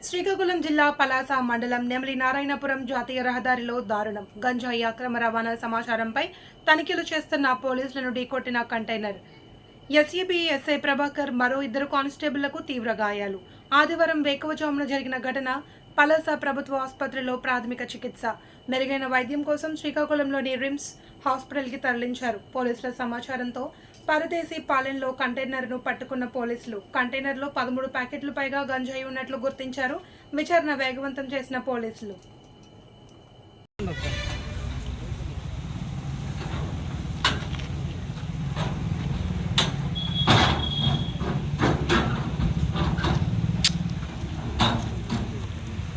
శ్రీకాకుళం జిల్లా పలాస మండలం నెమలి నారాయణపురం జాతీయ రహదారిలో దారుణం. గంజాయి అక్రమ రవాణా సమాచారంపై తనిఖీలు చేస్తున్న పోలీసులను ఢీకొట్టిన కంటైనర్. ఎస్ఈబీ ఎస్ఐ ప్రభాకర్ మరో 2 కానిస్టేబుళ్లకు తీవ్ర గాయాలు. ఆదివారం వేకువజామున జరిగిన ఘటన. పలాస ప్రభుత్వ ఆసుపత్రిలో ప్రాథమిక చికిత్స. మెరుగైన వైద్యం కోసం శ్రీకాకుళంలోని రిమ్స్ హాస్పిటల్కి తరలించారు. పోలీసుల సమాచారంతో పరదేశీ పాలెంలో కంటైనర్ను పట్టుకున్న పోలీసులు కంటైనర్లో 13 ప్యాకెట్లు పైగా గంజాయి ఉన్నట్లు గుర్తించారు. విచారణ వేగవంతం చేసిన పోలీసులు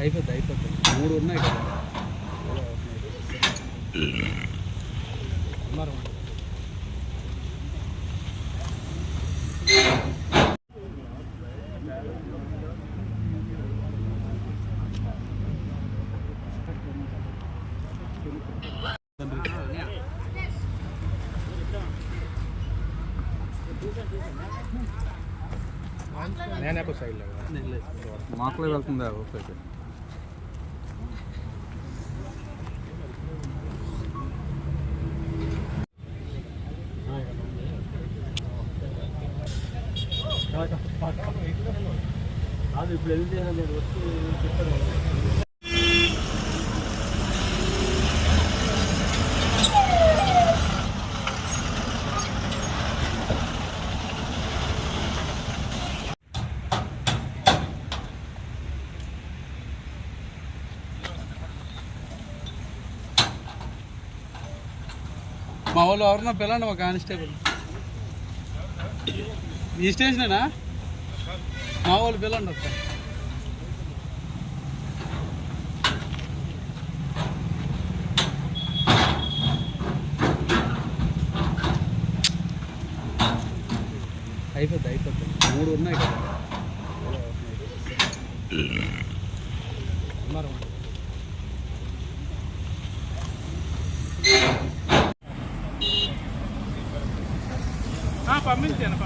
అయిపోద్ది 3 ఉన్నాయి కదా. నేను సైడ్ మాకులో వెళ్తుందా? ఓకే. అది ఇప్పుడు వెళ్తే నేను వచ్చి చెప్తాను. మా వాళ్ళు ఎవరన్నా పిల్లండి ఒక కానిస్టేబుల్. ఈ స్టేషనేనా? మా వాళ్ళు పిల్లండి ఒక అయిపోద్ది 3 ఉన్నాయి కదా. పంపించాను